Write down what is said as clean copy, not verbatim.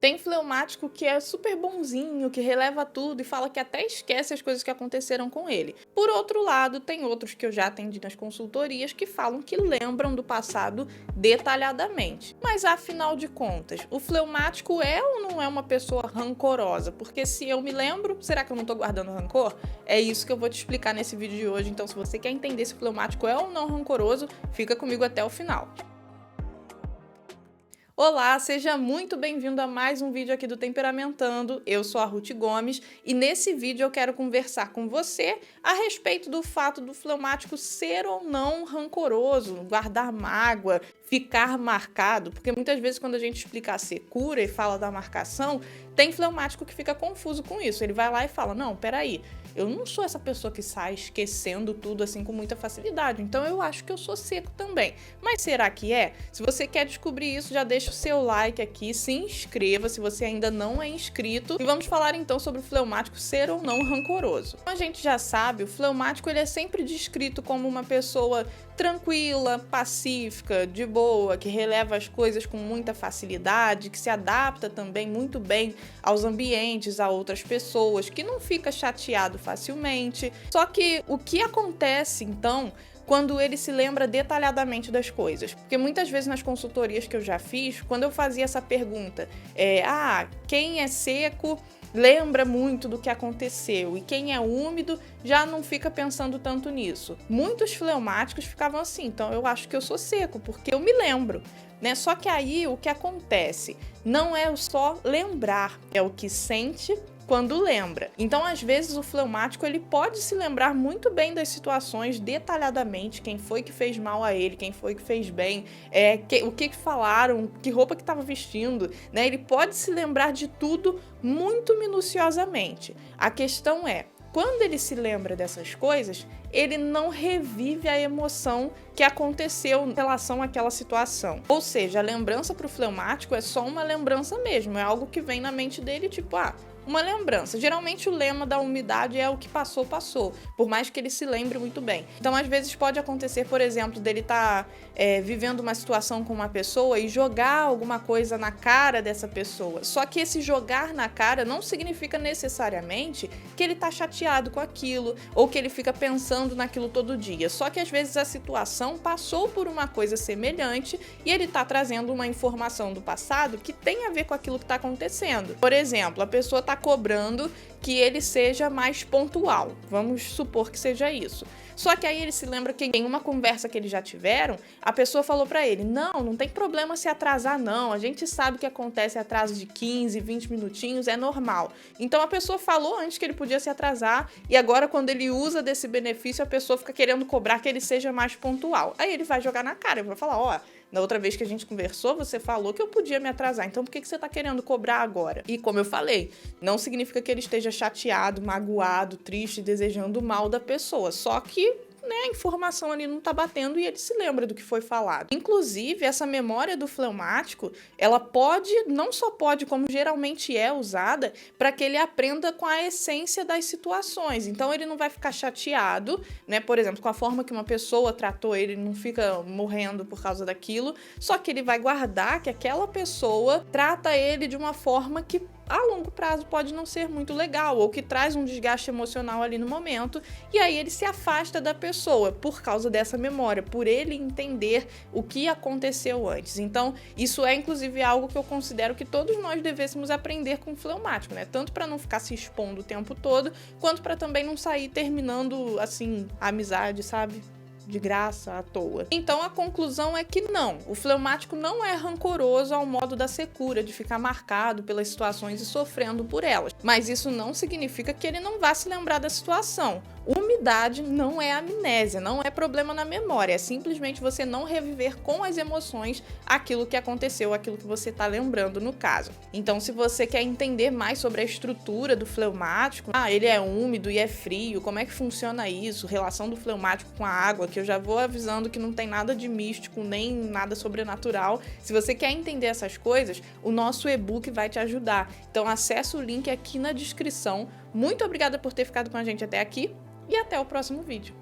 Tem fleumático que é super bonzinho, que releva tudo e fala que até esquece as coisas que aconteceram com ele. Por outro lado, tem outros que eu já atendi nas consultorias que falam que lembram do passado detalhadamente. Mas afinal de contas, o fleumático é ou não é uma pessoa rancorosa? Porque se eu me lembro, será que eu não tô guardando rancor? É isso que eu vou te explicar nesse vídeo de hoje. Então, se você quer entender se o fleumático é ou não rancoroso, fica comigo até o final. Olá, seja muito bem-vindo a mais um vídeo aqui do Temperamentando. Eu sou a Ruth Gomes e nesse vídeo eu quero conversar com você a respeito do fato do fleumático ser ou não rancoroso, guardar mágoa, ficar marcado, porque muitas vezes quando a gente explica a secura e fala da marcação, tem fleumático que fica confuso com isso. Ele vai lá e fala, não, peraí, eu não sou essa pessoa que sai esquecendo tudo assim com muita facilidade, então eu acho que eu sou seco também. Mas será que é? Se você quer descobrir isso, já deixa o seu like aqui, se inscreva se você ainda não é inscrito e vamos falar então sobre o fleumático ser ou não rancoroso. Como a gente já sabe, o fleumático ele é sempre descrito como uma pessoa tranquila, pacífica, de boa, que releva as coisas com muita facilidade, que se adapta também muito bem aos ambientes, a outras pessoas, que não fica chateado facilmente. Só que o que acontece então quando ele se lembra detalhadamente das coisas? Porque muitas vezes nas consultorias que eu já fiz, quando eu fazia essa pergunta, quem é seco lembra muito do que aconteceu e quem é úmido já não fica pensando tanto nisso. Muitos fleumáticos ficavam assim, então eu acho que eu sou seco, porque eu me lembro, né? Só que aí o que acontece não é só lembrar, é o que sente quando lembra. Então, às vezes, o fleumático ele pode se lembrar muito bem das situações detalhadamente, quem foi que fez mal a ele, quem foi que fez bem, o que falaram, que roupa que estava vestindo, né? Ele pode se lembrar de tudo muito minuciosamente. A questão é, quando ele se lembra dessas coisas, ele não revive a emoção que aconteceu em relação àquela situação. Ou seja, a lembrança para o fleumático é só uma lembrança mesmo, é algo que vem na mente dele, tipo, uma lembrança. Geralmente o lema da umidade é o que passou, passou, por mais que ele se lembre muito bem. Então, às vezes pode acontecer, por exemplo, dele estar vivendo uma situação com uma pessoa e jogar alguma coisa na cara dessa pessoa. Só que esse jogar na cara não significa necessariamente que ele está chateado com aquilo ou que ele fica pensando naquilo todo dia. Só que às vezes a situação passou por uma coisa semelhante e ele está trazendo uma informação do passado que tem a ver com aquilo que está acontecendo. Por exemplo, a pessoa está cobrando que ele seja mais pontual. Vamos supor que seja isso. Só que aí ele se lembra que em uma conversa que eles já tiveram, a pessoa falou pra ele, não tem problema se atrasar não, a gente sabe que acontece atraso de 15, 20 minutinhos, é normal. Então a pessoa falou antes que ele podia se atrasar e agora quando ele usa desse benefício, a pessoa fica querendo cobrar que ele seja mais pontual. Aí ele vai jogar na cara, ele vai falar, na outra vez que a gente conversou, você falou que eu podia me atrasar, então por que você tá querendo cobrar agora? E como eu falei, não significa que ele esteja chateado, magoado, triste, desejando o mal da pessoa, só que a informação ali não tá batendo e ele se lembra do que foi falado. Inclusive, essa memória do fleumático, ela não só pode, como geralmente é usada, para que ele aprenda com a essência das situações. Então, ele não vai ficar chateado, né? Por exemplo, com a forma que uma pessoa tratou ele, não fica morrendo por causa daquilo, só que ele vai guardar que aquela pessoa trata ele de uma forma que a longo prazo pode não ser muito legal ou que traz um desgaste emocional ali no momento e aí ele se afasta da pessoa por causa dessa memória, por ele entender o que aconteceu antes. Então, isso é inclusive algo que eu considero que todos nós devêssemos aprender com o fleumático, né? Tanto para não ficar se expondo o tempo todo, quanto para também não sair terminando assim a amizade, sabe? De graça, à toa. Então a conclusão é que não, o fleumático não é rancoroso ao modo da secura, de ficar marcado pelas situações e sofrendo por elas. Mas isso não significa que ele não vá se lembrar da situação. Umidade não é amnésia, não é problema na memória, é simplesmente você não reviver com as emoções aquilo que aconteceu, aquilo que você está lembrando no caso. Então, se você quer entender mais sobre a estrutura do fleumático, ele é úmido e é frio, como é que funciona isso, relação do fleumático com a água, que eu já vou avisando que não tem nada de místico, nem nada sobrenatural. Se você quer entender essas coisas, o nosso e-book vai te ajudar. Então, acessa o link aqui na descrição. Muito obrigada por ter ficado com a gente até aqui. E até o próximo vídeo.